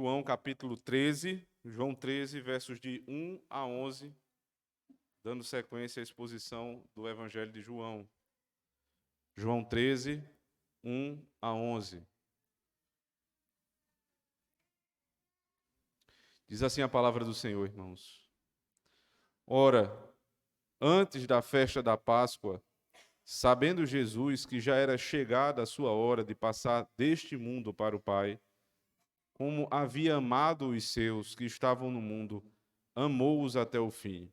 João capítulo 13, João 13, versos de 1 a 11, dando sequência à exposição do Evangelho de João. João 13, 1 a 11. Diz assim a palavra do Senhor, irmãos. Ora, antes da festa da Páscoa, sabendo Jesus que já era chegada a sua hora de passar deste mundo para o Pai, como havia amado os seus que estavam no mundo, amou-os até o fim.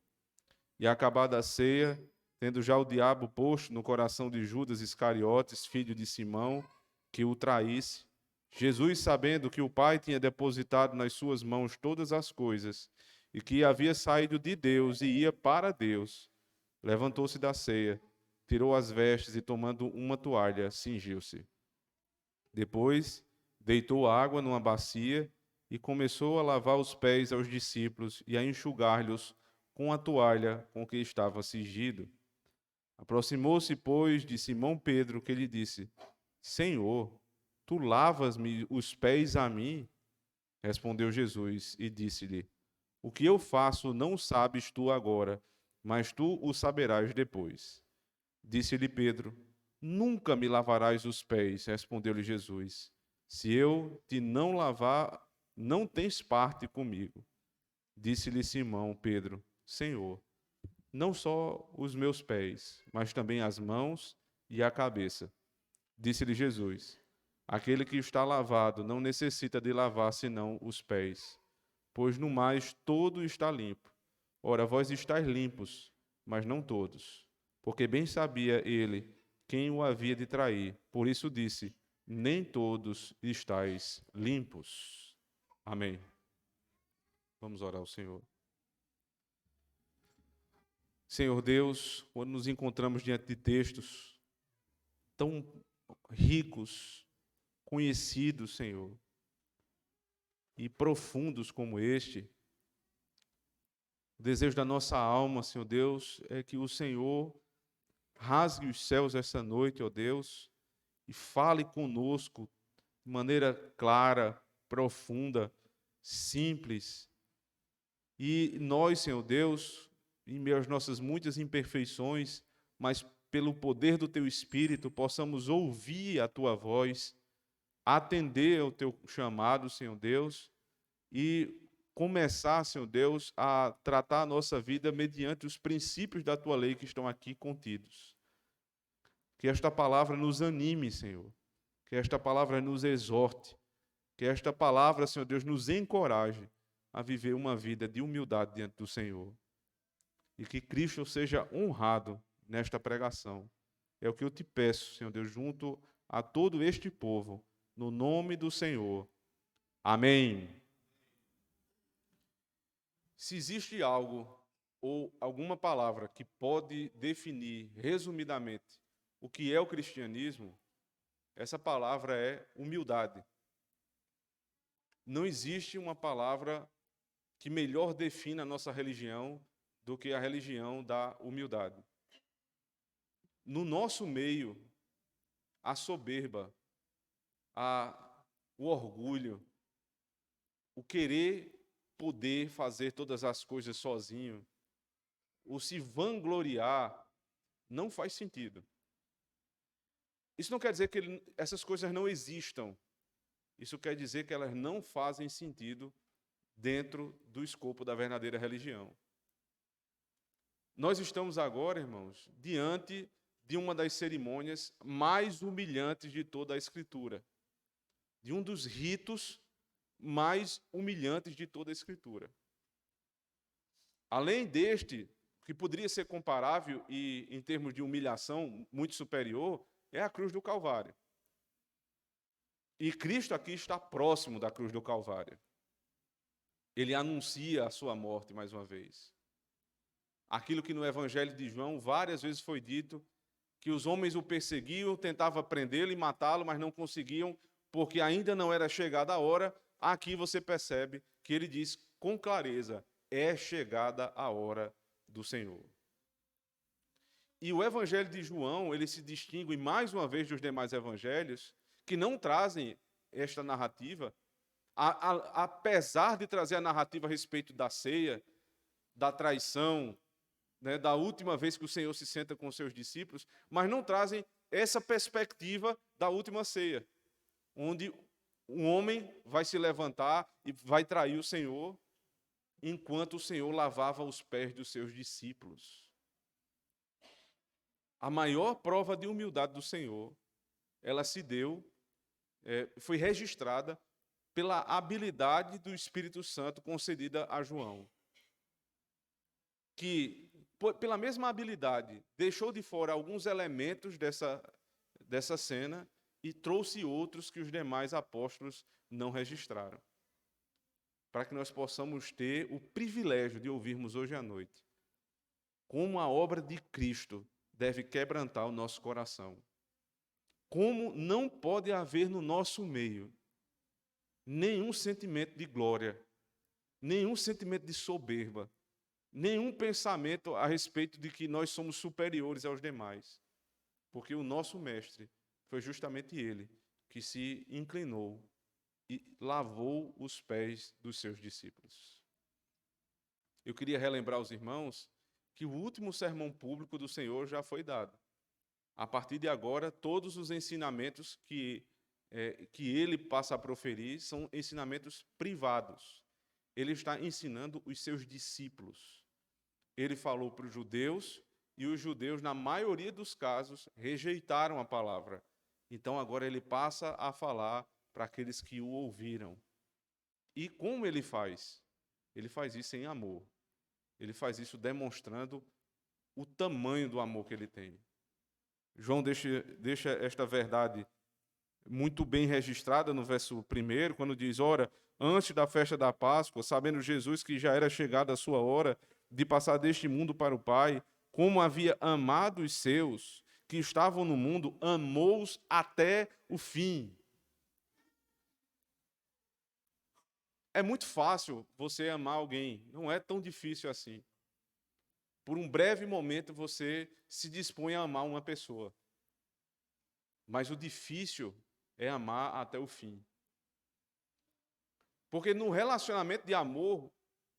E acabada a ceia, tendo já o diabo posto no coração de Judas Iscariotes, filho de Simão, que o traísse, Jesus, sabendo que o Pai tinha depositado nas suas mãos todas as coisas, e que havia saído de Deus e ia para Deus, levantou-se da ceia, tirou as vestes e, tomando uma toalha, cingiu-se. Depois, deitou água numa bacia e começou a lavar os pés aos discípulos e a enxugar-lhes com a toalha com que estava cingido. Aproximou-se, pois, de Simão Pedro, que lhe disse: Senhor, tu lavas-me os pés a mim? Respondeu Jesus e disse-lhe: O que eu faço não sabes tu agora, mas tu o saberás depois. Disse-lhe Pedro: Nunca me lavarás os pés, respondeu-lhe Jesus. Se eu te não lavar, não tens parte comigo. Disse-lhe Simão Pedro: Senhor, não só os meus pés, mas também as mãos e a cabeça. Disse-lhe Jesus: Aquele que está lavado não necessita de lavar senão os pés, pois no mais todo está limpo. Ora, vós estáis limpos, mas não todos. Porque bem sabia ele quem o havia de trair. Por isso disse: Nem todos estáis limpos. Amém. Vamos orar ao Senhor. Senhor Deus, quando nos encontramos diante de textos tão ricos, conhecidos, Senhor, e profundos como este, o desejo da nossa alma, Senhor Deus, é que o Senhor rasgue os céus essa noite, ó Deus, e fale conosco de maneira clara, profunda, simples. E nós, Senhor Deus, em meio às nossas muitas imperfeições, mas pelo poder do Teu Espírito, possamos ouvir a Tua voz, atender ao Teu chamado, Senhor Deus, e começar, Senhor Deus, a tratar a nossa vida mediante os princípios da Tua lei que estão aqui contidos. Que esta palavra nos anime, Senhor. Que esta palavra nos exorte. Que esta palavra, Senhor Deus, nos encoraje a viver uma vida de humildade diante do Senhor. E que Cristo seja honrado nesta pregação. É o que eu te peço, Senhor Deus, junto a todo este povo, no nome do Senhor. Amém. Se existe algo ou alguma palavra que pode definir resumidamente o que é o cristianismo, essa palavra é humildade. Não existe uma palavra que melhor defina a nossa religião do que a religião da humildade. No nosso meio, a soberba, o orgulho, o querer poder fazer todas as coisas sozinho, o se vangloriar, não faz sentido. Isso não quer dizer que essas coisas não existam. Isso quer dizer que elas não fazem sentido dentro do escopo da verdadeira religião. Nós estamos agora, irmãos, diante de uma das cerimônias mais humilhantes de toda a Escritura, de um dos ritos mais humilhantes de toda a Escritura. Além deste, que poderia ser comparável e, em termos de humilhação, muito superior, é a cruz do Calvário. E Cristo aqui está próximo da cruz do Calvário. Ele anuncia a sua morte mais uma vez. Aquilo que no Evangelho de João várias vezes foi dito, que os homens o perseguiam, tentavam prendê-lo e matá-lo, mas não conseguiam, porque ainda não era chegada a hora. Aqui você percebe que ele diz com clareza: é chegada a hora do Senhor. E o Evangelho de João, ele se distingue mais uma vez dos demais evangelhos, que não trazem esta narrativa, apesar de trazer a narrativa a respeito da ceia, da traição, né, da última vez que o Senhor se senta com os seus discípulos, mas não trazem essa perspectiva da última ceia, onde um homem vai se levantar e vai trair o Senhor, enquanto o Senhor lavava os pés dos seus discípulos. A maior prova de humildade do Senhor, ela se deu, foi registrada pela habilidade do Espírito Santo concedida a João, que, pela mesma habilidade, deixou de fora alguns elementos dessa cena e trouxe outros que os demais apóstolos não registraram, para que nós possamos ter o privilégio de ouvirmos hoje à noite como a obra de Cristo deve quebrantar o nosso coração. Como não pode haver no nosso meio nenhum sentimento de glória, nenhum sentimento de soberba, nenhum pensamento a respeito de que nós somos superiores aos demais. Porque o nosso mestre foi justamente ele que se inclinou e lavou os pés dos seus discípulos. Eu queria relembrar aos irmãos que o último sermão público do Senhor já foi dado. A partir de agora, todos os ensinamentos que ele passa a proferir são ensinamentos privados. Ele está ensinando os seus discípulos. Ele falou para os judeus, e os judeus, na maioria dos casos, rejeitaram a palavra. Então, agora ele passa a falar para aqueles que o ouviram. E como ele faz? Ele faz isso em amor. Ele faz isso demonstrando o tamanho do amor que ele tem. João deixa esta verdade muito bem registrada no verso 1, quando diz: ora, antes da festa da Páscoa, sabendo Jesus que já era chegada a sua hora de passar deste mundo para o Pai, como havia amado os seus que estavam no mundo, amou-os até o fim. É muito fácil você amar alguém, não é tão difícil assim. Por um breve momento você se dispõe a amar uma pessoa. Mas o difícil é amar até o fim. Porque no relacionamento de amor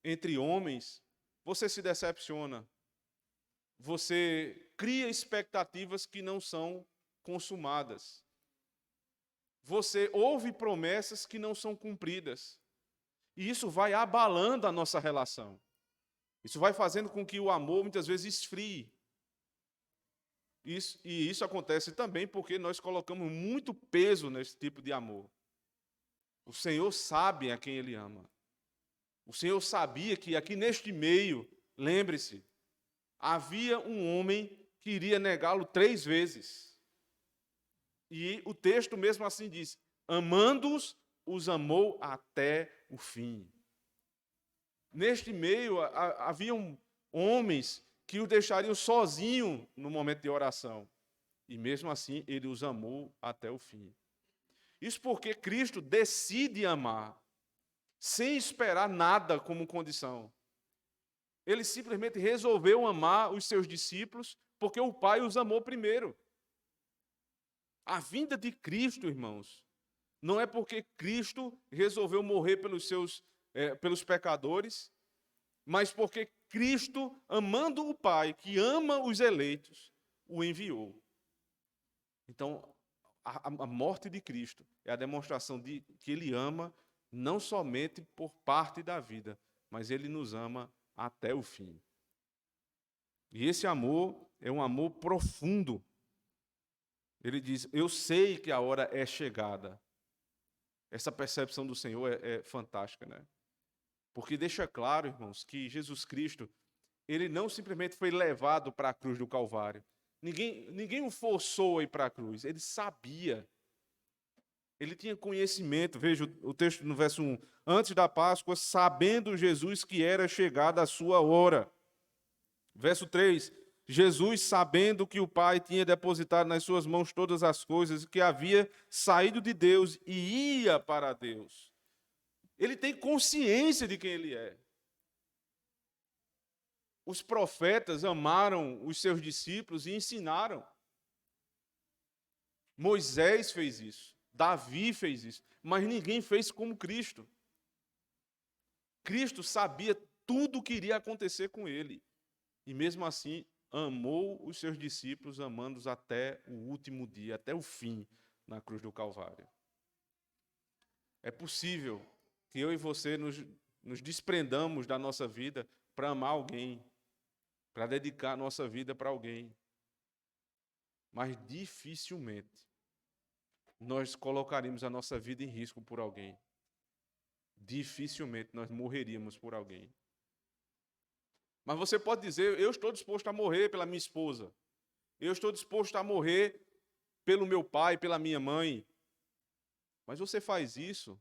entre homens, você se decepciona. Você cria expectativas que não são consumadas. Você ouve promessas que não são cumpridas. E isso vai abalando a nossa relação. Isso vai fazendo com que o amor muitas vezes esfrie. E isso acontece também porque nós colocamos muito peso nesse tipo de amor. O Senhor sabe a quem Ele ama. O Senhor sabia que aqui neste meio, lembre-se, havia um homem que iria negá-lo 3 vezes. E o texto mesmo assim diz: amando-os, os amou até o fim. Neste meio, haviam homens que o deixariam sozinho no momento de oração. E mesmo assim, ele os amou até o fim. Isso porque Cristo decide amar, sem esperar nada como condição. Ele simplesmente resolveu amar os seus discípulos, porque o Pai os amou primeiro. A vinda de Cristo, irmãos, não é porque Cristo resolveu morrer pelos pecadores, mas porque Cristo, amando o Pai, que ama os eleitos, o enviou. Então, a morte de Cristo é a demonstração de que Ele ama não somente por parte da vida, mas Ele nos ama até o fim. E esse amor é um amor profundo. Ele diz: eu sei que a hora é chegada. Essa percepção do Senhor é fantástica, né? Porque deixa claro, irmãos, que Jesus Cristo, ele não simplesmente foi levado para a cruz do Calvário. Ninguém o forçou a ir para a cruz. Ele sabia. Ele tinha conhecimento. Veja o texto no verso 1. Antes da Páscoa, sabendo Jesus que era chegada a sua hora. Verso 3. Jesus, sabendo que o Pai tinha depositado nas suas mãos todas as coisas, que havia saído de Deus e ia para Deus. Ele tem consciência de quem ele é. Os profetas amaram os seus discípulos e ensinaram. Moisés fez isso. Davi fez isso. mas ninguém fez como Cristo. Cristo sabia tudo o que iria acontecer com ele. E mesmo assim, amou os seus discípulos, amando-os até o último dia, até o fim, na cruz do Calvário. É possível que eu e você nos desprendamos da nossa vida para amar alguém, para dedicar a nossa vida para alguém. Mas dificilmente nós colocaríamos a nossa vida em risco por alguém. Dificilmente nós morreríamos por alguém. Mas você pode dizer, eu estou disposto a morrer pela minha esposa. Eu estou disposto a morrer pelo meu pai, pela minha mãe. Mas você faz isso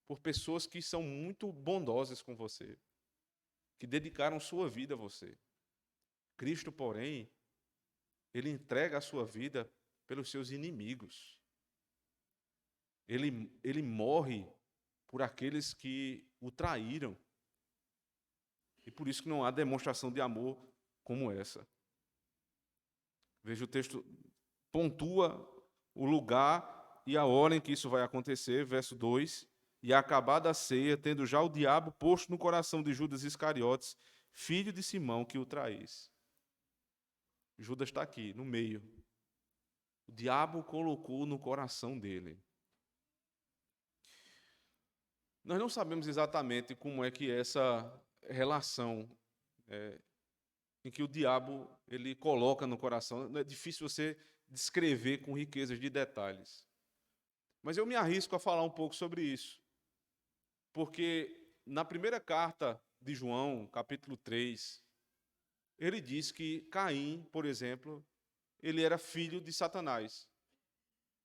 por pessoas que são muito bondosas com você, que dedicaram sua vida a você. Cristo, porém, ele entrega a sua vida pelos seus inimigos. Ele morre por aqueles que o traíram. E por isso que não há demonstração de amor como essa. Veja, o texto pontua o lugar e a hora em que isso vai acontecer, verso 2. E acabada a ceia, tendo já o diabo posto no coração de Judas Iscariotes, filho de Simão, que o traísse. Judas está aqui, no meio. O diabo colocou no coração dele. Nós não sabemos exatamente como é que essa relação em que o diabo ele coloca no coração. É difícil você descrever com riquezas de detalhes. Mas eu me arrisco a falar um pouco sobre isso. Porque na primeira carta de João, capítulo 3, ele diz que Caim, por exemplo, ele era filho de Satanás.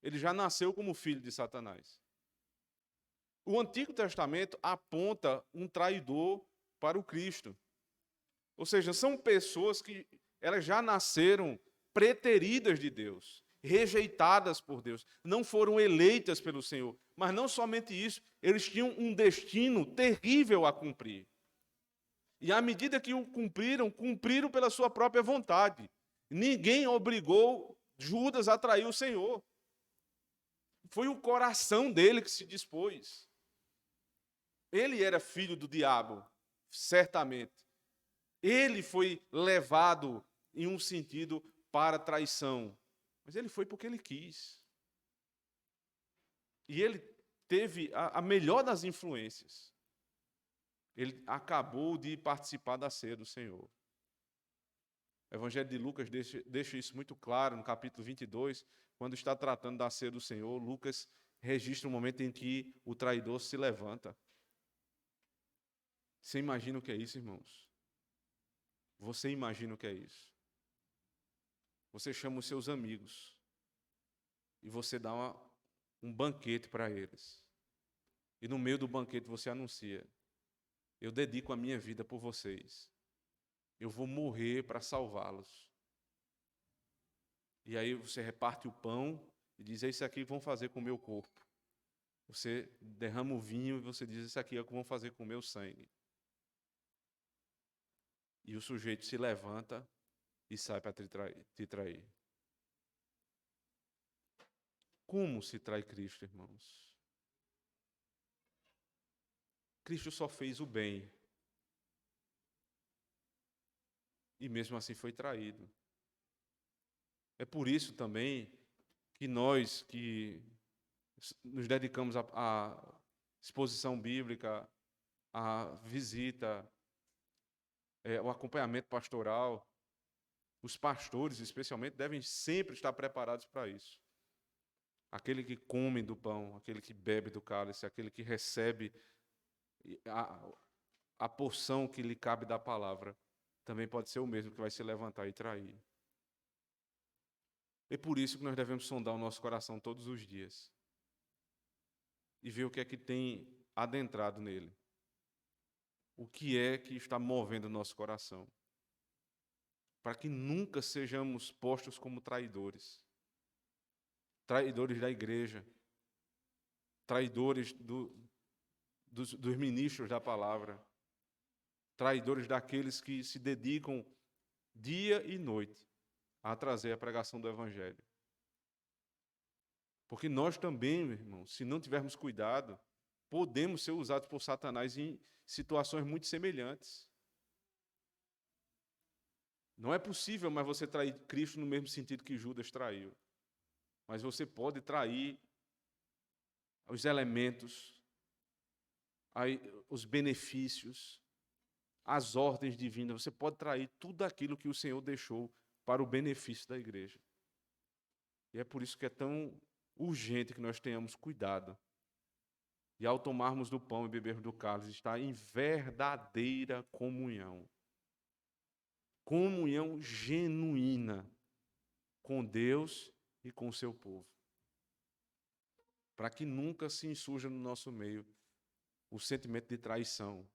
Ele já nasceu como filho de Satanás. O Antigo Testamento aponta um traidor para o Cristo. Ou seja, são pessoas que elas já nasceram preteridas de Deus, rejeitadas por Deus, não foram eleitas pelo Senhor. Mas não somente isso, eles tinham um destino terrível a cumprir. E à medida que o cumpriram, cumpriram pela sua própria vontade. Ninguém obrigou Judas a trair o Senhor. Foi o coração dele que se dispôs. Ele era filho do diabo, certamente. Ele foi levado em um sentido para a traição. Mas ele foi porque ele quis. E ele teve a melhor das influências. Ele acabou de participar da ceia do Senhor. O Evangelho de Lucas deixa isso muito claro no capítulo 22, quando está tratando da ceia do Senhor. Lucas registra o momento em que o traidor se levanta. Você imagina o que é isso, irmãos? Você imagina o que é isso? Você chama os seus amigos e você dá um banquete para eles. E no meio do banquete você anuncia: eu dedico a minha vida por vocês. Eu vou morrer para salvá-los. E aí você reparte o pão e diz: é isso aqui que vão fazer com o meu corpo. Você derrama o vinho e você diz: isso aqui é o que vão fazer com o meu sangue. E o sujeito se levanta e sai para te trair. Como se trai Cristo, irmãos? Cristo só fez o bem. E mesmo assim foi traído. É por isso também que nós que nos dedicamos à exposição bíblica, à visita, ao acompanhamento pastoral, os pastores, especialmente, devem sempre estar preparados para isso. Aquele que come do pão, aquele que bebe do cálice, aquele que recebe a porção que lhe cabe da palavra, também pode ser o mesmo que vai se levantar e trair. É por isso que nós devemos sondar o nosso coração todos os dias e ver o que é que tem adentrado nele. O que é que está movendo o nosso coração? Para que nunca sejamos postos como traidores. Traidores da igreja. Traidores dos ministros da palavra. Traidores daqueles que se dedicam dia e noite a trazer a pregação do Evangelho. Porque nós também, meu irmão, se não tivermos cuidado, podemos ser usados por Satanás em situações muito semelhantes. Não é possível mais você trair Cristo no mesmo sentido que Judas traiu. Mas você pode trair os elementos, os benefícios, as ordens divinas. Você pode trair tudo aquilo que o Senhor deixou para o benefício da igreja. E é por isso que é tão urgente que nós tenhamos cuidado. E ao tomarmos do pão e bebermos do cálice, estar em verdadeira comunhão. Comunhão genuína com Deus e com o seu povo. Para que nunca se insurja no nosso meio o sentimento de traição,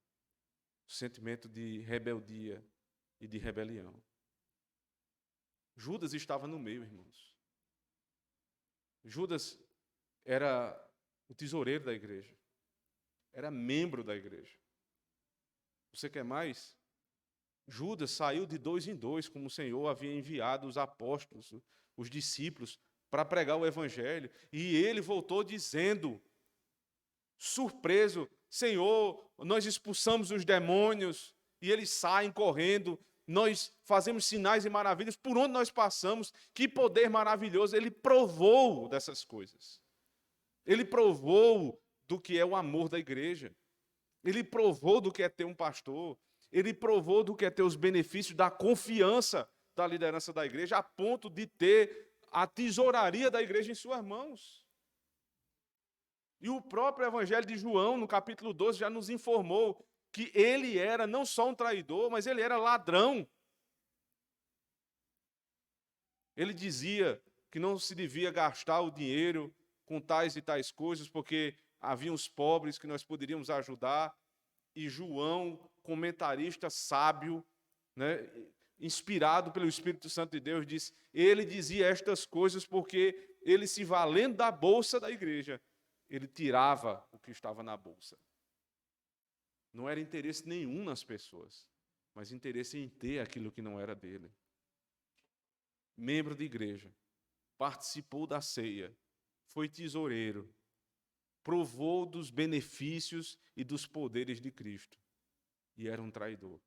o sentimento de rebeldia e de rebelião. Judas estava no meio, irmãos. Judas era o tesoureiro da igreja. Era membro da igreja. Você quer mais? Judas saiu de 2 em 2, como o Senhor havia enviado os apóstolos, os discípulos, para pregar o evangelho. E ele voltou dizendo, surpreso, Senhor, nós expulsamos os demônios, e eles saem correndo, nós fazemos sinais e maravilhas, por onde nós passamos, que poder maravilhoso. Ele provou dessas coisas. Ele provou do que é o amor da igreja. Ele provou do que é ter um pastor. Ele provou do que é ter os benefícios da confiança da liderança da igreja, a ponto de ter a tesouraria da igreja em suas mãos. E o próprio Evangelho de João, no capítulo 12, já nos informou que ele era não só um traidor, mas ele era ladrão. Ele dizia que não se devia gastar o dinheiro com tais e tais coisas, porque havia os pobres que nós poderíamos ajudar. E João, comentarista sábio, né, inspirado pelo Espírito Santo de Deus, disse, ele dizia estas coisas porque ele, se valendo da bolsa da igreja, ele tirava o que estava na bolsa. Não era interesse nenhum nas pessoas, mas interesse em ter aquilo que não era dele. Membro de igreja, participou da ceia, foi tesoureiro, provou dos benefícios e dos poderes de Cristo, e era um traidor.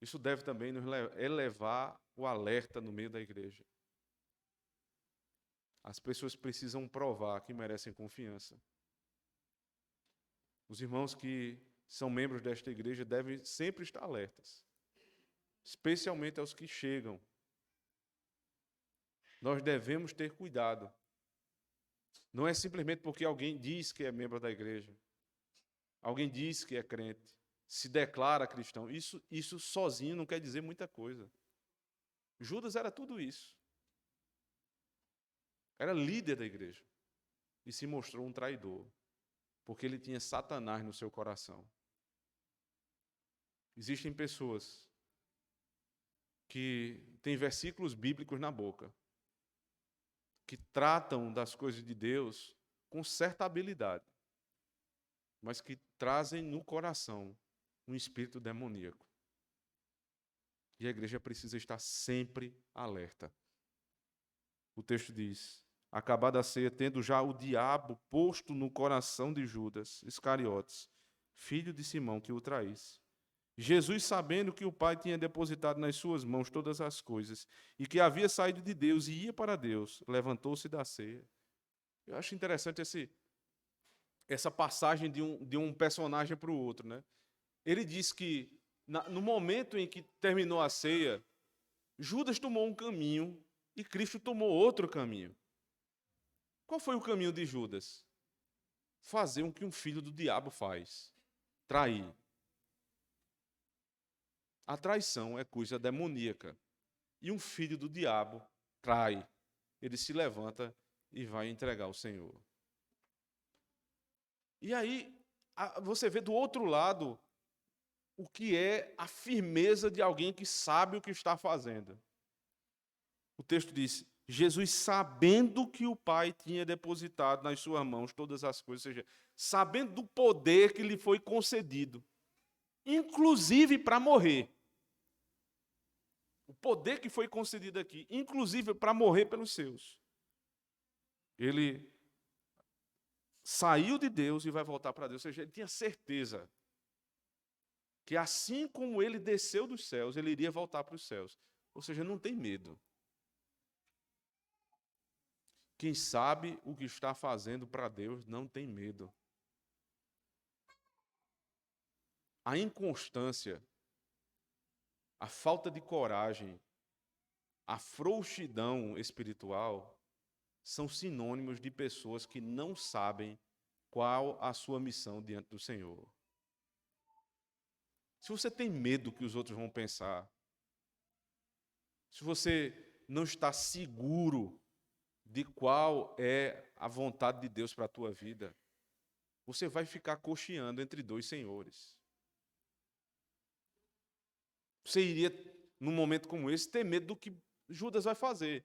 Isso deve também nos elevar o alerta no meio da igreja. As pessoas precisam provar que merecem confiança. Os irmãos que são membros desta igreja devem sempre estar alertas, especialmente aos que chegam. Nós devemos ter cuidado. Não é simplesmente porque alguém diz que é membro da igreja, alguém diz que é crente, se declara cristão. Isso sozinho não quer dizer muita coisa. Judas era tudo isso. Era líder da igreja e se mostrou um traidor, porque ele tinha Satanás no seu coração. Existem pessoas que têm versículos bíblicos na boca, que tratam das coisas de Deus com certa habilidade, mas que trazem no coração um espírito demoníaco. E a igreja precisa estar sempre alerta. O texto diz, acabada a ceia, tendo já o diabo posto no coração de Judas Iscariotes, filho de Simão, que o traísse. Jesus, sabendo que o Pai tinha depositado nas suas mãos todas as coisas, e que havia saído de Deus e ia para Deus, levantou-se da ceia. Eu acho interessante essa passagem de um personagem para o outro, né? Ele diz que, no momento em que terminou a ceia, Judas tomou um caminho e Cristo tomou outro caminho. Qual foi o caminho de Judas? Fazer o que um filho do diabo faz: trair. A traição é coisa demoníaca. E um filho do diabo trai. Ele se levanta e vai entregar ao Senhor. E aí, você vê do outro lado o que é a firmeza de alguém que sabe o que está fazendo. O texto diz, Jesus, sabendo que o Pai tinha depositado nas suas mãos todas as coisas, ou seja, sabendo do poder que lhe foi concedido, inclusive para morrer. O poder que foi concedido aqui, inclusive para morrer pelos seus. Ele saiu de Deus e vai voltar para Deus. Ou seja, ele tinha certeza que assim como ele desceu dos céus, ele iria voltar para os céus. Ou seja, não tem medo. Quem sabe o que está fazendo para Deus não tem medo. A inconstância, a falta de coragem, a frouxidão espiritual são sinônimos de pessoas que não sabem qual a sua missão diante do Senhor. Se você tem medo que os outros vão pensar, se você não está seguro de qual é a vontade de Deus para a tua vida, você vai ficar cocheando entre dois senhores. Você iria, num momento como esse, ter medo do que Judas vai fazer.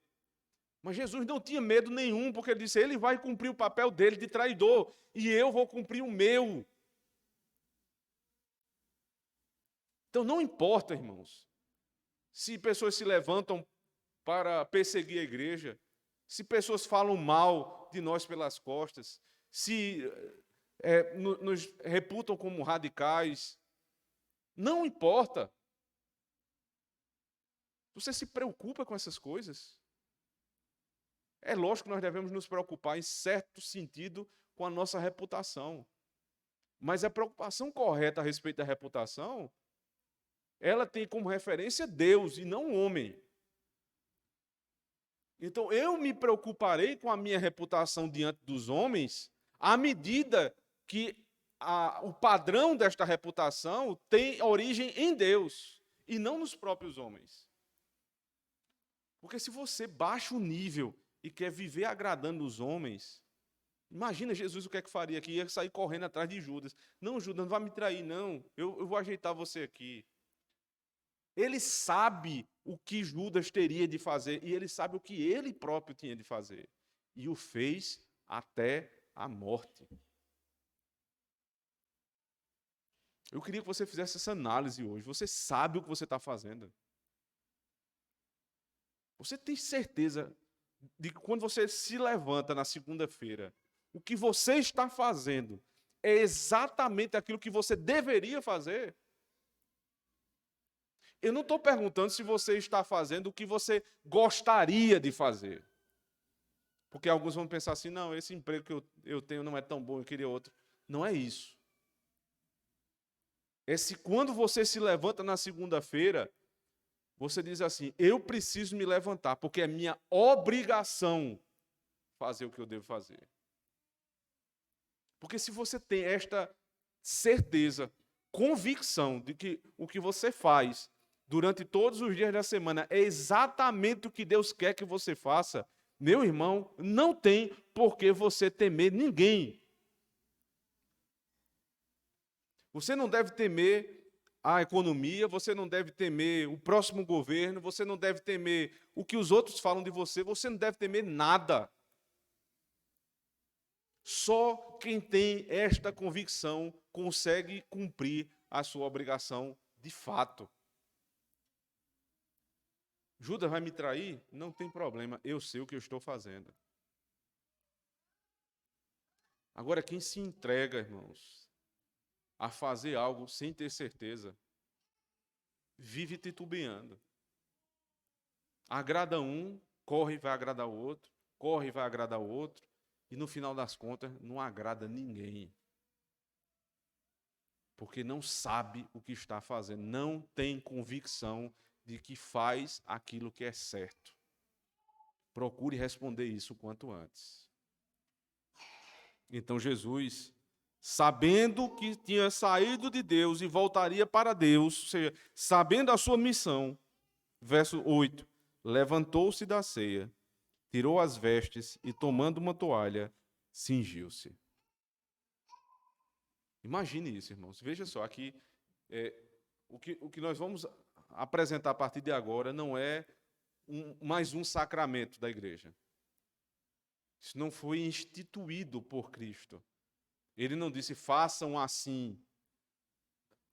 Mas Jesus não tinha medo nenhum, porque ele disse, ele vai cumprir o papel dele de traidor, e eu vou cumprir o meu. Então não importa, irmãos, se pessoas se levantam para perseguir a igreja, se pessoas falam mal de nós pelas costas, se nos reputam como radicais, não importa. Você se preocupa com essas coisas? É lógico que nós devemos nos preocupar, em certo sentido, com a nossa reputação. Mas a preocupação correta a respeito da reputação, ela tem como referência Deus e não o homem. Então, eu me preocuparei com a minha reputação diante dos homens à medida que o padrão desta reputação tem origem em Deus e não nos próprios homens. Porque se você baixa o nível e quer viver agradando os homens, imagina Jesus o que é que faria aqui, ia sair correndo atrás de Judas. Não, Judas, não vai me trair, não. Eu vou ajeitar você aqui. Ele sabe o que Judas teria de fazer e ele sabe o que ele próprio tinha de fazer. E o fez até a morte. Eu queria que você fizesse essa análise hoje. Você sabe o que você está fazendo. Você tem certeza de que quando você se levanta na segunda-feira, o que você está fazendo é exatamente aquilo que você deveria fazer? Eu não estou perguntando se você está fazendo o que você gostaria de fazer. Porque alguns vão pensar assim, não, esse emprego que eu tenho não é tão bom, eu queria outro. Não é isso. É se quando você se levanta na segunda-feira, você diz assim, eu preciso me levantar, porque é minha obrigação fazer o que eu devo fazer. Porque se você tem esta certeza, convicção de que o que você faz durante todos os dias da semana é exatamente o que Deus quer que você faça, meu irmão, não tem por que você temer ninguém. Você não deve temer a economia, você não deve temer o próximo governo, você não deve temer o que os outros falam de você, você não deve temer nada. Só quem tem esta convicção consegue cumprir a sua obrigação de fato. Judas vai me trair? Não tem problema, eu sei o que eu estou fazendo. Agora, quem se entrega, irmãos, a fazer algo sem ter certeza, vive titubeando. Agrada um, corre e vai agradar o outro, corre e vai agradar o outro, e no final das contas não agrada ninguém. Porque não sabe o que está fazendo, não tem convicção de que faz aquilo que é certo. Procure responder isso o quanto antes. Então Jesus, sabendo que tinha saído de Deus e voltaria para Deus, ou seja, sabendo a sua missão, verso 8, levantou-se da ceia, tirou as vestes e, tomando uma toalha, cingiu-se. Imagine isso, irmãos. Veja só, aqui, o que nós vamos apresentar a partir de agora não é mais um sacramento da igreja. Isso não foi instituído por Cristo. Ele não disse, façam assim.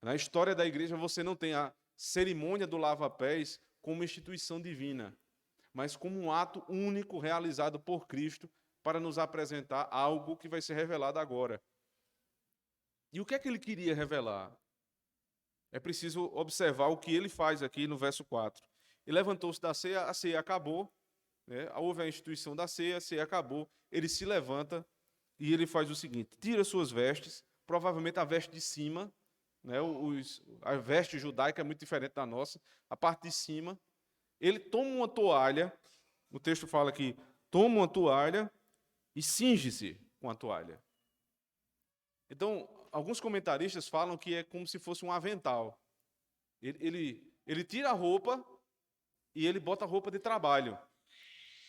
Na história da igreja, você não tem a cerimônia do lava-pés como instituição divina, mas como um ato único realizado por Cristo para nos apresentar algo que vai ser revelado agora. E o que é que ele queria revelar? É preciso observar o que ele faz aqui no verso 4. Ele levantou-se da ceia, a ceia acabou, né? Houve a instituição da ceia, a ceia acabou. Ele se levanta e ele faz o seguinte: tira suas vestes, provavelmente a veste de cima, né? A veste judaica é muito diferente da nossa, a parte de cima. Ele toma uma toalha, o texto fala aqui, toma uma toalha e cinge-se com a toalha. Então, alguns comentaristas falam que é como se fosse um avental. Ele tira a roupa e ele bota a roupa de trabalho,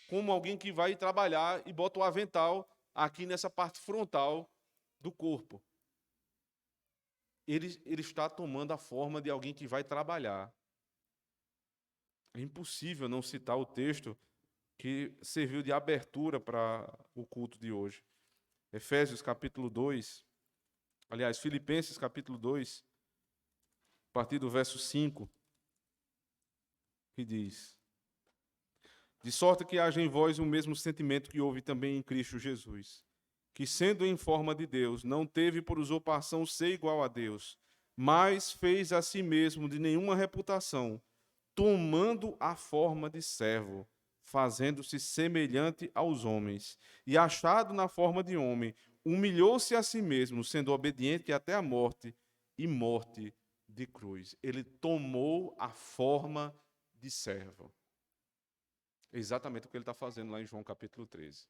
como alguém que vai trabalhar e bota o avental aqui nessa parte frontal do corpo. Ele está tomando a forma de alguém que vai trabalhar. É impossível não citar o texto que serviu de abertura para o culto de hoje. Efésios capítulo 2, aliás, Filipenses capítulo 2, a partir do verso 5, que diz: de sorte que haja em vós o mesmo sentimento que houve também em Cristo Jesus, que sendo em forma de Deus, não teve por usurpação ser igual a Deus, mas fez a si mesmo de nenhuma reputação, tomando a forma de servo, fazendo-se semelhante aos homens, e achado na forma de homem, humilhou-se a si mesmo, sendo obediente até a morte, e morte de cruz. Ele tomou a forma de servo. É exatamente o que ele está fazendo lá em João capítulo 13.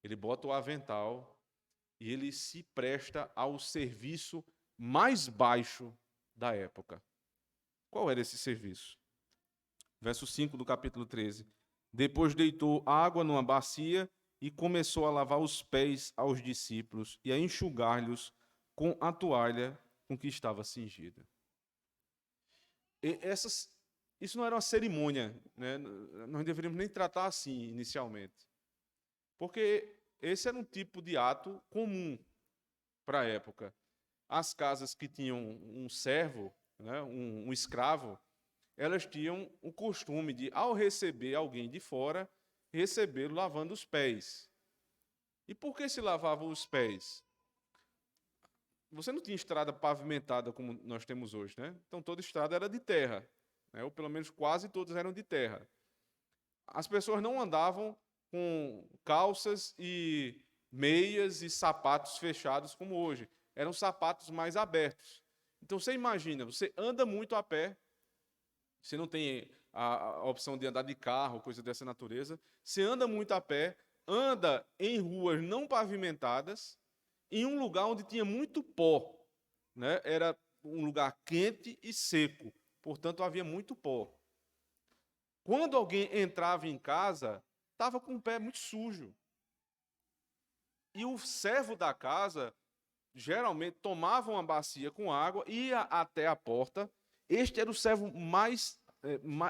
Ele bota o avental e ele se presta ao serviço mais baixo da época. Qual era esse serviço? Verso 5 do capítulo 13. Depois deitou água numa bacia e começou a lavar os pés aos discípulos e a enxugar-lhes com a toalha com que estava cingida. Isso não era uma cerimônia, né? Nós não deveríamos nem tratar assim inicialmente. Porque esse era um tipo de ato comum para a época. As casas que tinham um servo, né, um escravo, elas tinham o costume de, ao receber alguém de fora, recebê-lo lavando os pés. E por que se lavavam os pés? Você não tinha estrada pavimentada como nós temos hoje, né? Então toda estrada era de terra, né? Ou pelo menos quase todas eram de terra. As pessoas não andavam com calças e meias e sapatos fechados como hoje. Eram sapatos mais abertos. Então você imagina, você anda muito a pé, você não tem a opção de andar de carro, coisa dessa natureza, você anda muito a pé, anda em ruas não pavimentadas, em um lugar onde tinha muito pó, né? Era um lugar quente e seco, portanto havia muito pó. Quando alguém entrava em casa, estava com o pé muito sujo. E o servo da casa, geralmente, tomava uma bacia com água, ia até a porta. Este era o servo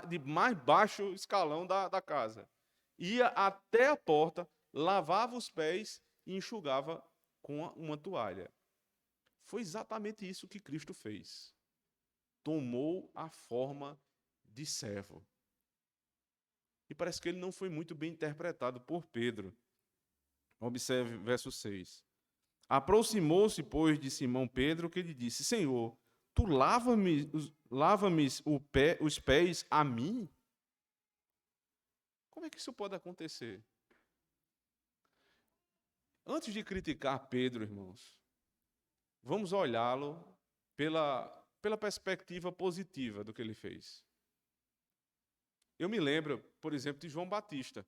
de mais baixo escalão da casa. Ia até a porta, lavava os pés e enxugava com uma toalha. Foi exatamente isso que Cristo fez. Tomou a forma de servo. E parece que ele não foi muito bem interpretado por Pedro. Observe verso 6. Aproximou-se, pois, de Simão Pedro, que lhe disse: Senhor, tu lava-me os pés a mim? Como é que isso pode acontecer? Antes de criticar Pedro, irmãos, vamos olhá-lo pela perspectiva positiva do que ele fez. Eu me lembro, por exemplo, de João Batista.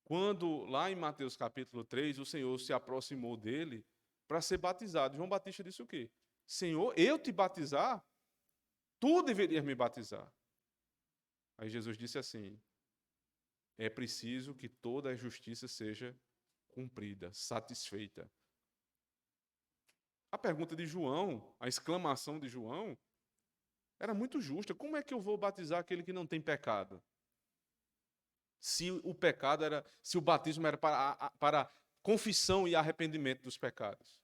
Quando, lá em Mateus capítulo 3, o Senhor se aproximou dele para ser batizado. João Batista disse o quê? Senhor, eu te batizar? Tu deverias me batizar. Aí Jesus disse assim: é preciso que toda a justiça seja cumprida, satisfeita. A pergunta de João, a exclamação de João, era muito justa. Como é que eu vou batizar aquele que não tem pecado? Se o batismo era para confissão e arrependimento dos pecados.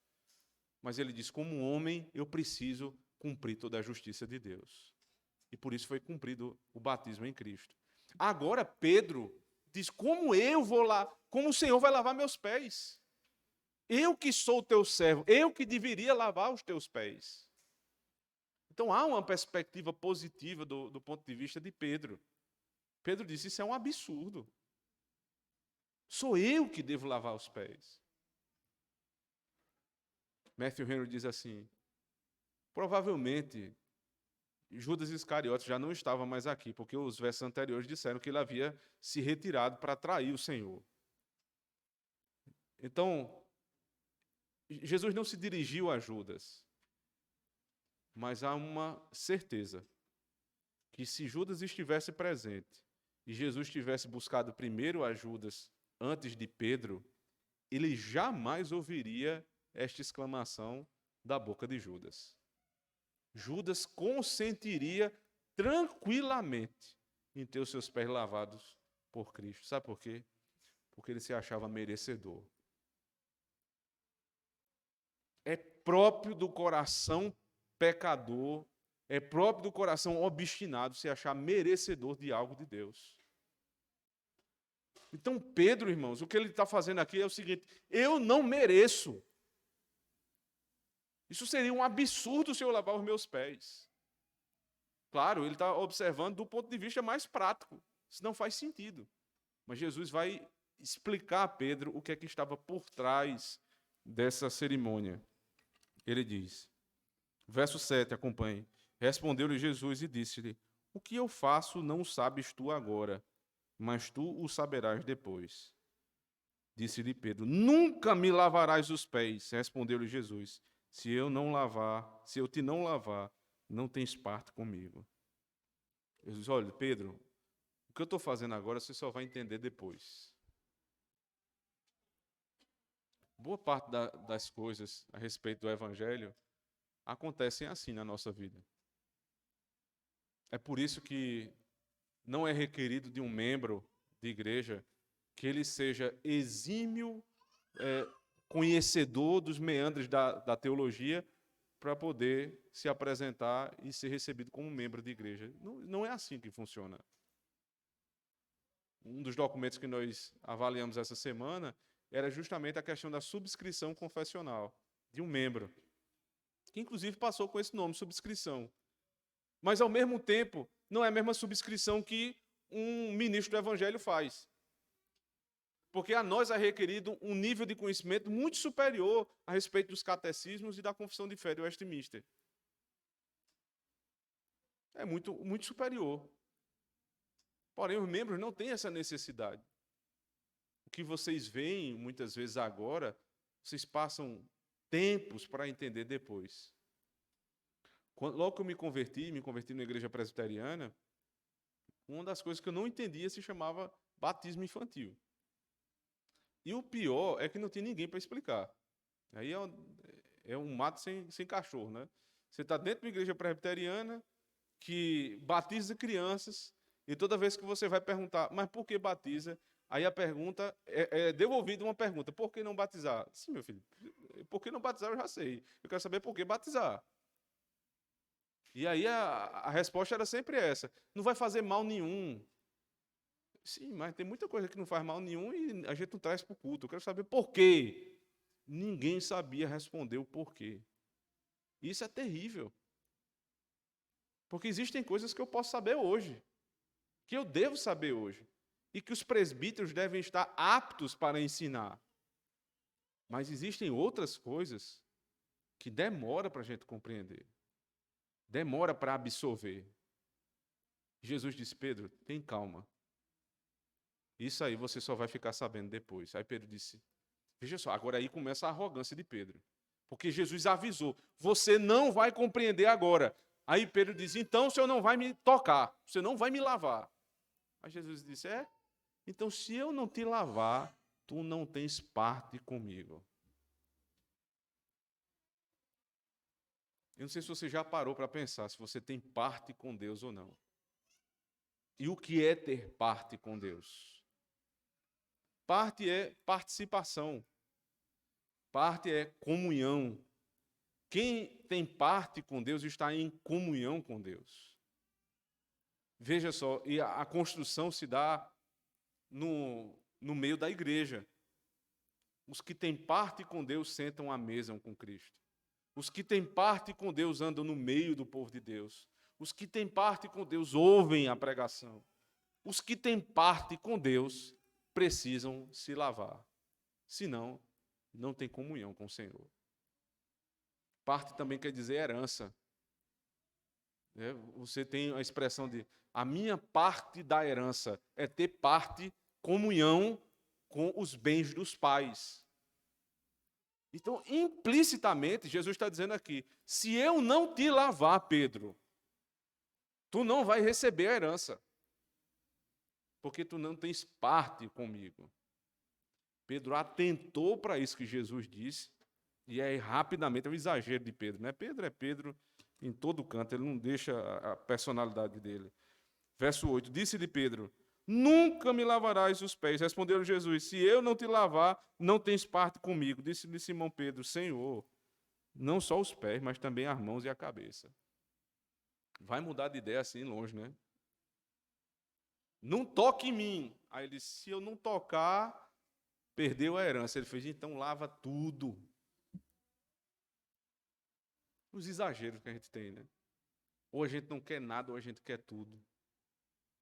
Mas ele diz: como homem, eu preciso cumprir toda a justiça de Deus. E por isso foi cumprido o batismo em Cristo. Agora, Pedro diz: como eu vou lá, como o Senhor vai lavar meus pés? Eu que sou o teu servo, eu que deveria lavar os teus pés. Então há uma perspectiva positiva do ponto de vista de Pedro. Pedro disse: isso é um absurdo. Sou eu que devo lavar os pés. Matthew Henry diz assim: provavelmente Judas Iscariotes já não estava mais aqui, porque os versos anteriores disseram que ele havia se retirado para trair o Senhor. Então, Jesus não se dirigiu a Judas, mas há uma certeza, que se Judas estivesse presente e Jesus tivesse buscado primeiro a Judas antes de Pedro, ele jamais ouviria esta exclamação da boca de Judas. Judas consentiria tranquilamente em ter os seus pés lavados por Cristo. Sabe por quê? Porque ele se achava merecedor. É próprio do coração pecador, é próprio do coração obstinado se achar merecedor de algo de Deus. Então, Pedro, irmãos, o que ele está fazendo aqui é o seguinte: eu não mereço. Isso seria um absurdo se eu lavar os meus pés. Claro, ele está observando do ponto de vista mais prático. Isso não faz sentido. Mas Jesus vai explicar a Pedro o que é que estava por trás dessa cerimônia. Ele diz, verso 7, acompanhe. Respondeu-lhe Jesus e disse-lhe: o que eu faço não sabes tu agora, mas tu o saberás depois. Disse-lhe Pedro: nunca me lavarás os pés. Respondeu-lhe Jesus: se eu te não lavar, não tens parte comigo. Jesus: olha, Pedro, o que eu estou fazendo agora você só vai entender depois. Boa parte das coisas a respeito do Evangelho acontecem assim na nossa vida. É por isso que não é requerido de um membro de igreja que ele seja exímio conhecedor dos meandros da teologia para poder se apresentar e ser recebido como membro de igreja. Não é assim que funciona. Um dos documentos que nós avaliamos essa semana era justamente a questão da subscrição confessional de um membro, que inclusive passou com esse nome, subscrição. Mas, ao mesmo tempo, não é a mesma subscrição que um ministro do Evangelho faz. Porque a nós é requerido um nível de conhecimento muito superior a respeito dos catecismos e da confissão de fé de Westminster. É muito, muito superior. Porém, os membros não têm essa necessidade. O que vocês veem, muitas vezes agora, vocês passam tempos para entender depois. Logo que eu me converti na igreja presbiteriana, uma das coisas que eu não entendia se chamava batismo infantil. E o pior é que não tem ninguém para explicar. Aí é um mato sem cachorro, né? Você está dentro de uma igreja presbiteriana que batiza crianças, e toda vez que você vai perguntar, mas por que batiza? Aí a pergunta é devolvida uma pergunta: por que não batizar? Sim, meu filho, por que não batizar eu já sei. Eu quero saber por que batizar. E aí a resposta era sempre essa: não vai fazer mal nenhum. Sim, mas tem muita coisa que não faz mal nenhum e a gente não traz para o culto. Eu quero saber por quê. Ninguém sabia responder o porquê. Isso é terrível. Porque existem coisas que eu posso saber hoje, que eu devo saber hoje, e que os presbíteros devem estar aptos para ensinar. Mas existem outras coisas que demora para a gente compreender. Demora para absorver. Jesus disse: Pedro, tem calma. Isso aí você só vai ficar sabendo depois. Aí Pedro disse, veja só, agora aí começa a arrogância de Pedro. Porque Jesus avisou, você não vai compreender agora. Aí Pedro diz, então o Senhor não vai me tocar, você não vai me lavar. Aí Jesus disse, então se eu não te lavar, tu não tens parte comigo. Eu não sei se você já parou para pensar se você tem parte com Deus ou não. E o que é ter parte com Deus? Parte é participação. Parte é comunhão. Quem tem parte com Deus está em comunhão com Deus. Veja só, e a construção se dá no meio da igreja. Os que têm parte com Deus sentam à mesa com Cristo. Os que têm parte com Deus andam no meio do povo de Deus. Os que têm parte com Deus ouvem a pregação. Os que têm parte com Deus precisam se lavar. Senão, não tem comunhão com o Senhor. Parte também quer dizer herança. Você tem a expressão de a minha parte da herança é ter parte, comunhão com os bens dos pais. Então, implicitamente, Jesus está dizendo aqui, se eu não te lavar, Pedro, tu não vai receber a herança, porque tu não tens parte comigo. Pedro atentou para isso que Jesus disse, e aí rapidamente, é um exagero de Pedro, né? Pedro é Pedro em todo canto, ele não deixa a personalidade dele. Verso 8, disse-lhe Pedro, nunca me lavarás os pés. Respondeu Jesus, se eu não te lavar, não tens parte comigo. Disse-lhe Simão Pedro, Senhor, não só os pés, mas também as mãos e a cabeça. Vai mudar de ideia assim longe, né? Não toque em mim. Aí ele disse, se eu não tocar, perdeu a herança. Ele fez, então lava tudo. Os exageros que a gente tem, né? Ou a gente não quer nada, ou a gente quer tudo.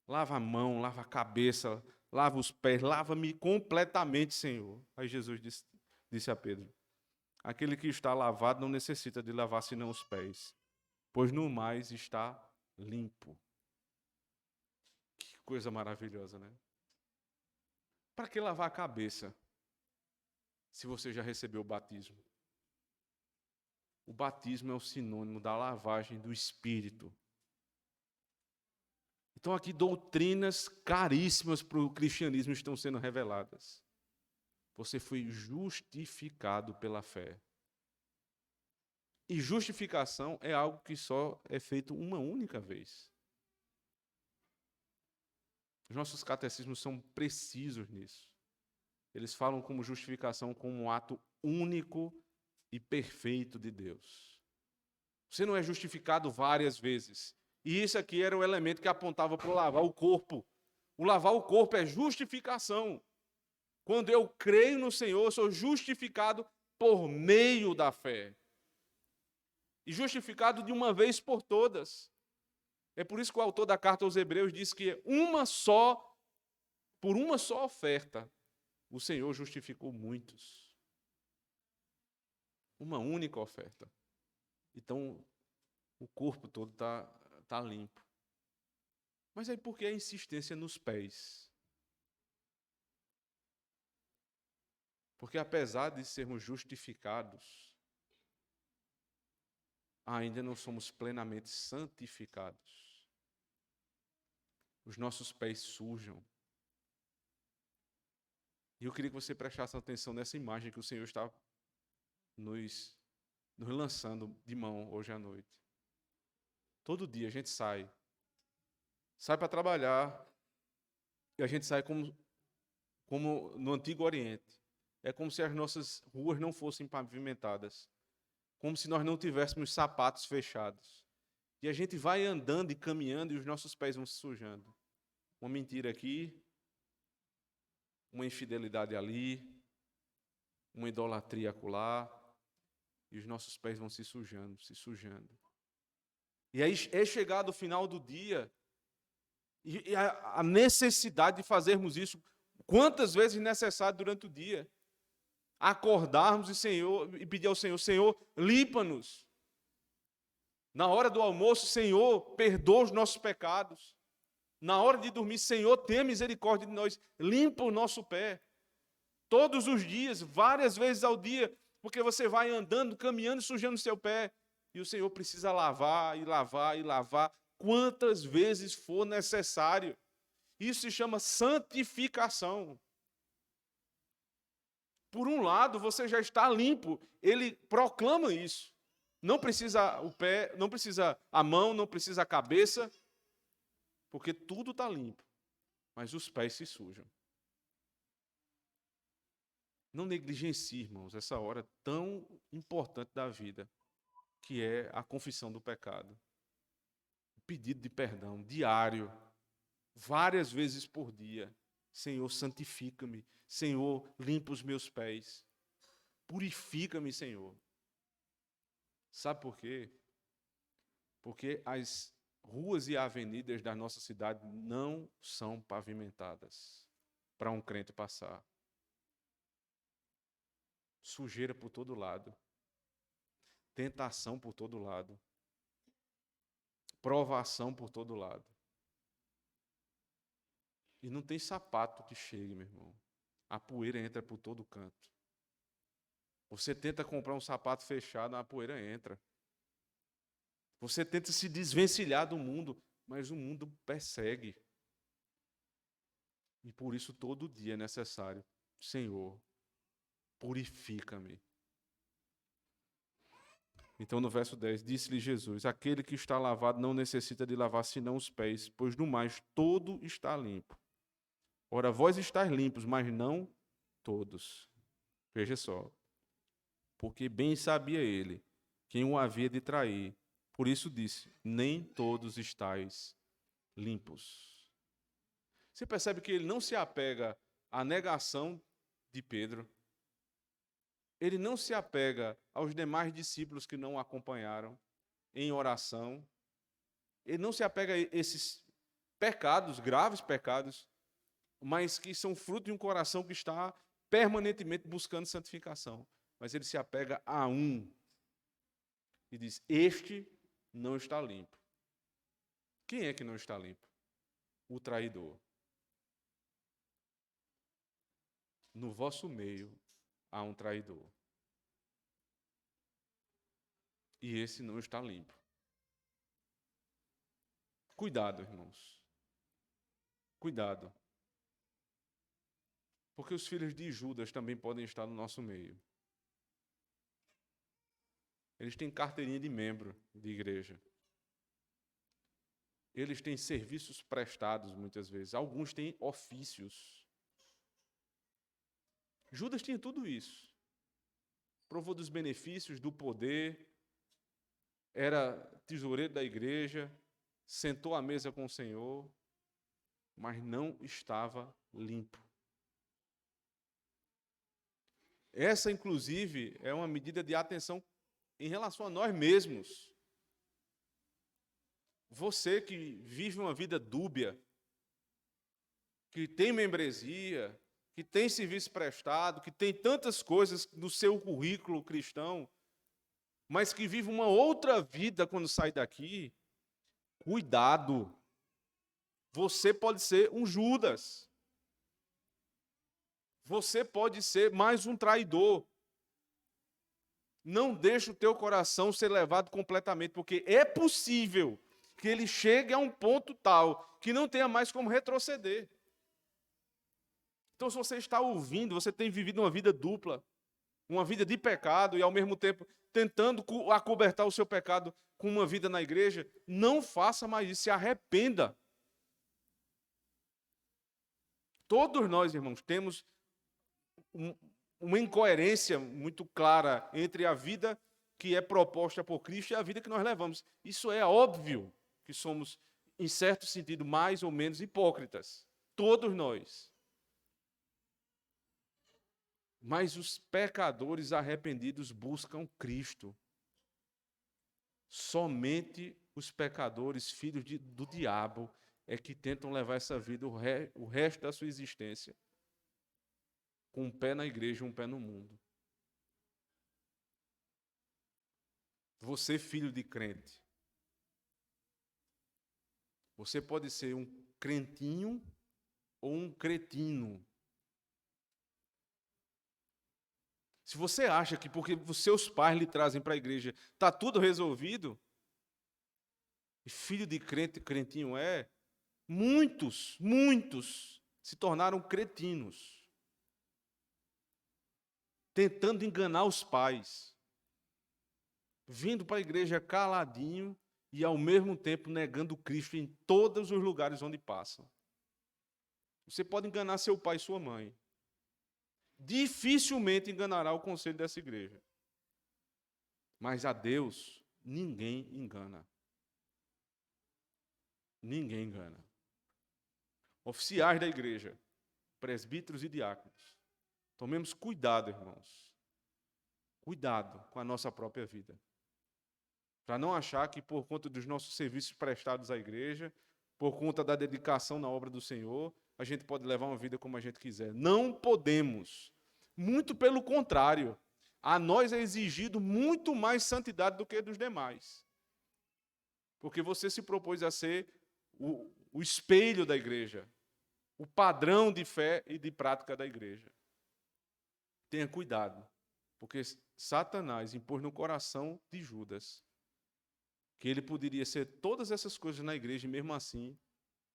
Lava a mão, lava a cabeça, lava os pés, lava-me completamente, Senhor. Aí Jesus disse a Pedro, aquele que está lavado não necessita de lavar senão os pés, pois no mais está limpo. Que coisa maravilhosa, né? Para que lavar a cabeça, se você já recebeu o batismo? O batismo é o sinônimo da lavagem do Espírito. Então, aqui, doutrinas caríssimas para o cristianismo estão sendo reveladas. Você foi justificado pela fé. E justificação é algo que só é feito uma única vez. Os nossos catecismos são precisos nisso. Eles falam como justificação como um ato único e perfeito de Deus. Você não é justificado várias vezes. E isso aqui era o elemento que apontava para o lavar o corpo. O lavar o corpo é justificação. Quando eu creio no Senhor, eu sou justificado por meio da fé. E justificado de uma vez por todas. É por isso que o autor da carta aos Hebreus diz que por uma só oferta, o Senhor justificou muitos. Uma única oferta. Então, o corpo todo está limpo. Mas aí por que a insistência nos pés? Porque apesar de sermos justificados, ainda não somos plenamente santificados. Os nossos pés sujam. E eu queria que você prestasse atenção nessa imagem que o Senhor está nos lançando de mão hoje à noite. Todo dia a gente sai para trabalhar, e a gente sai como no Antigo Oriente. É como se as nossas ruas não fossem pavimentadas, como se nós não tivéssemos sapatos fechados. E a gente vai andando e caminhando e os nossos pés vão se sujando. Uma mentira aqui, uma infidelidade ali, uma idolatria acolá, e os nossos pés vão se sujando, se sujando. E aí é chegado o final do dia, e a necessidade de fazermos isso quantas vezes necessário durante o dia. Acordarmos e pedir ao Senhor, Senhor, limpa-nos. Na hora do almoço, Senhor, perdoa os nossos pecados. Na hora de dormir, Senhor, tenha misericórdia de nós, limpa o nosso pé. Todos os dias, várias vezes ao dia, porque você vai andando, caminhando e sujando o seu pé. E o Senhor precisa lavar e lavar e lavar quantas vezes for necessário. Isso se chama santificação. Por um lado, você já está limpo. Ele proclama isso. Não precisa o pé, não precisa a mão, não precisa a cabeça, porque tudo está limpo. Mas os pés se sujam. Não negligencie, irmãos, essa hora tão importante da vida, que é a confissão do pecado. O pedido de perdão diário, várias vezes por dia. Senhor, santifica-me. Senhor, limpa os meus pés. Purifica-me, Senhor. Sabe por quê? Porque as ruas e avenidas da nossa cidade não são pavimentadas para um crente passar. Sujeira por todo lado. Tentação por todo lado. Provação por todo lado. E não tem sapato que chegue, meu irmão. A poeira entra por todo canto. Você tenta comprar um sapato fechado, a poeira entra. Você tenta se desvencilhar do mundo, mas o mundo persegue. E por isso todo dia é necessário, Senhor, purifica-me. Então no verso 10, disse-lhe Jesus, aquele que está lavado não necessita de lavar senão os pés, pois no mais todo está limpo. Ora, vós estáis limpos, mas não todos. Veja só. Porque bem sabia ele quem o havia de trair. Por isso disse, nem todos estáis limpos. Você percebe que ele não se apega à negação de Pedro. Ele não se apega aos demais discípulos que não o acompanharam em oração. Ele não se apega a esses pecados, graves pecados, mas que são fruto de um coração que está permanentemente buscando santificação. Mas ele se apega a um e diz, este não está limpo. Quem é que não está limpo? O traidor. No vosso meio há um traidor. E esse não está limpo. Cuidado, irmãos. Cuidado. Porque os filhos de Judas também podem estar no nosso meio. Eles têm carteirinha de membro de igreja. Eles têm serviços prestados, muitas vezes. Alguns têm ofícios. Judas tinha tudo isso. Provou dos benefícios, do poder. Era tesoureiro da igreja. Sentou à mesa com o Senhor. Mas não estava limpo. Essa, inclusive, é uma medida de atenção em relação a nós mesmos. Você que vive uma vida dúbia, que tem membresia, que tem serviço prestado, que tem tantas coisas no seu currículo cristão, mas que vive uma outra vida quando sai daqui, cuidado. Você pode ser um Judas. Você pode ser mais um traidor. Não deixe o teu coração ser levado completamente, porque é possível que ele chegue a um ponto tal que não tenha mais como retroceder. Então, se você está ouvindo, você tem vivido uma vida dupla, uma vida de pecado e, ao mesmo tempo, tentando acobertar o seu pecado com uma vida na igreja, não faça mais isso, se arrependa. Todos nós, irmãos, temos uma incoerência muito clara entre a vida que é proposta por Cristo e a vida que nós levamos. Isso é óbvio que somos, em certo sentido, mais ou menos hipócritas. Todos nós. Mas os pecadores arrependidos buscam Cristo. Somente os pecadores, filhos do diabo, é que tentam levar essa vida o resto da sua existência com um pé na igreja e um pé no mundo. Você, filho de crente, você pode ser um crentinho ou um cretino. Se você acha que porque os seus pais lhe trazem para a igreja, está tudo resolvido, e filho de crente, crentinho muitos se tornaram cretinos, tentando enganar os pais, vindo para a igreja caladinho e, ao mesmo tempo, negando Cristo em todos os lugares onde passam. Você pode enganar seu pai e sua mãe. Dificilmente enganará o conselho dessa igreja. Mas a Deus, ninguém engana. Ninguém engana. Oficiais da igreja, presbíteros e diáconos, tomemos cuidado, irmãos. Cuidado com a nossa própria vida. Para não achar que por conta dos nossos serviços prestados à igreja, por conta da dedicação na obra do Senhor, a gente pode levar uma vida como a gente quiser. Não podemos. Muito pelo contrário. A nós é exigido muito mais santidade do que dos demais. Porque você se propôs a ser o espelho da igreja, o padrão de fé e de prática da igreja. Tenha cuidado, porque Satanás impôs no coração de Judas que ele poderia ser todas essas coisas na igreja e mesmo assim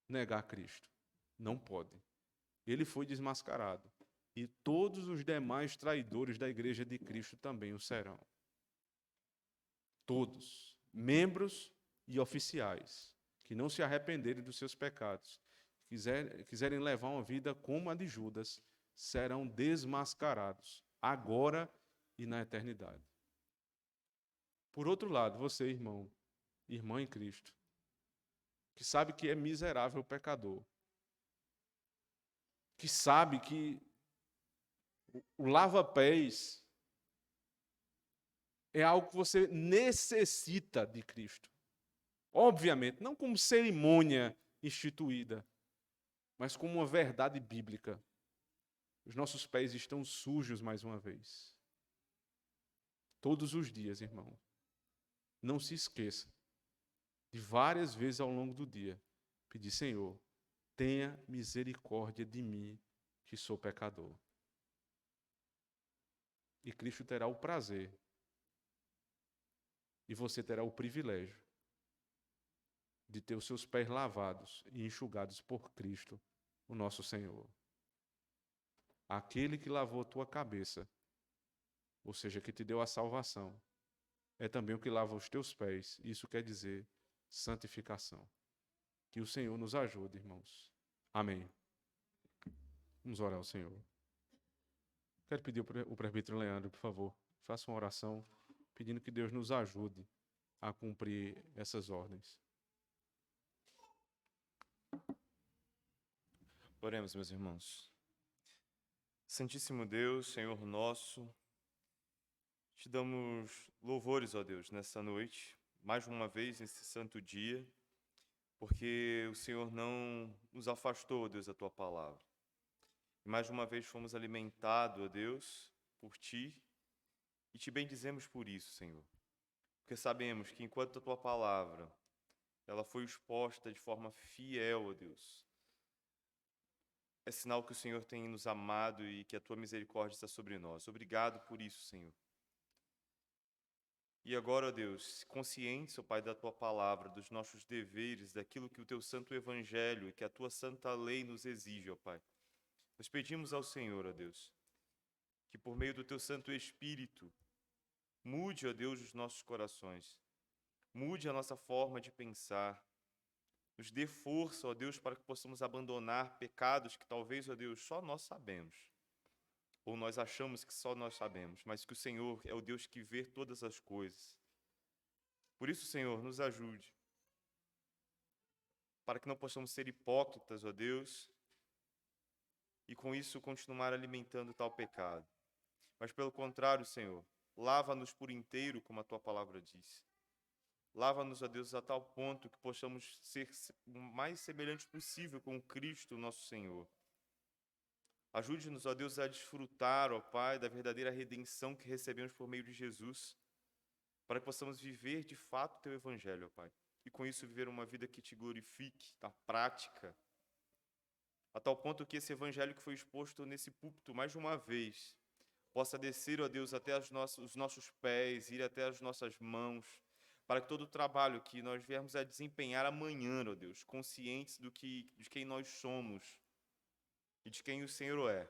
negar Cristo. Não pode. Ele foi desmascarado. E todos os demais traidores da igreja de Cristo também o serão. Todos, membros e oficiais, que não se arrependerem dos seus pecados, quiserem levar uma vida como a de Judas, serão desmascarados, agora e na eternidade. Por outro lado, você, irmão, irmã em Cristo, que sabe que é miserável pecador, que sabe que o lava-pés é algo que você necessita de Cristo. Obviamente, não como cerimônia instituída, mas como uma verdade bíblica. Os nossos pés estão sujos mais uma vez. Todos os dias, irmão. Não se esqueça de várias vezes ao longo do dia pedir: Senhor, tenha misericórdia de mim, que sou pecador. E Cristo terá o prazer, e você terá o privilégio de ter os seus pés lavados e enxugados por Cristo, o nosso Senhor. Aquele que lavou a tua cabeça, ou seja, que te deu a salvação, é também o que lava os teus pés. Isso quer dizer santificação. Que o Senhor nos ajude, irmãos. Amém. Vamos orar ao Senhor. Quero pedir o presbítero Leandro, por favor, faça uma oração pedindo que Deus nos ajude a cumprir essas ordens. Oremos, meus irmãos. Santíssimo Deus, Senhor nosso, te damos louvores, ó Deus, nessa noite, mais uma vez nesse santo dia, porque o Senhor não nos afastou, ó Deus, da tua palavra. E mais uma vez fomos alimentados, ó Deus, por ti, e te bendizemos por isso, Senhor. Porque sabemos que enquanto a tua palavra, ela foi exposta de forma fiel, ó Deus, é sinal que o Senhor tem nos amado e que a tua misericórdia está sobre nós. Obrigado por isso, Senhor. E agora, ó Deus, conscientes, ó Pai, da tua palavra, dos nossos deveres, daquilo que o teu santo evangelho e que a tua santa lei nos exige, ó Pai. Nós pedimos ao Senhor, ó Deus, que por meio do teu santo Espírito, mude, ó Deus, os nossos corações. Mude a nossa forma de pensar. Nos dê força, ó Deus, para que possamos abandonar pecados que talvez, ó Deus, só nós sabemos. Ou nós achamos que só nós sabemos, mas que o Senhor é o Deus que vê todas as coisas. Por isso, Senhor, nos ajude, para que não possamos ser hipócritas, ó Deus, e com isso continuar alimentando tal pecado. Mas pelo contrário, Senhor, lava-nos por inteiro, como a tua palavra diz. Lava-nos, ó Deus, a tal ponto que possamos ser o mais semelhantes possível com Cristo, nosso Senhor. Ajude-nos, ó Deus, a desfrutar, ó Pai, da verdadeira redenção que recebemos por meio de Jesus, para que possamos viver de fato o teu evangelho, ó Pai. E com isso viver uma vida que te glorifique, na prática, a tal ponto que esse evangelho que foi exposto nesse púlpito mais de uma vez, possa descer, ó Deus, até os nossos pés, ir até as nossas mãos, para que todo o trabalho que nós viermos a desempenhar amanhã, ó Deus, conscientes de quem nós somos e de quem o Senhor é,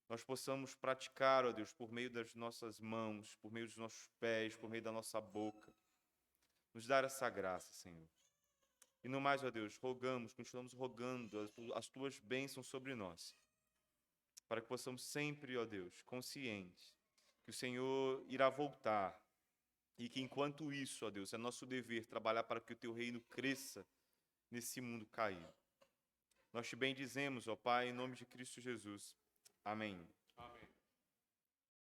nós possamos praticar, ó Deus, por meio das nossas mãos, por meio dos nossos pés, por meio da nossa boca, nos dar essa graça, Senhor. E no mais, ó Deus, continuamos rogando as tuas bênçãos sobre nós, para que possamos sempre, ó Deus, conscientes que o Senhor irá voltar, e que enquanto isso, ó Deus, é nosso dever trabalhar para que o teu reino cresça nesse mundo caído. Nós te bendizemos, ó Pai, em nome de Cristo Jesus. Amém.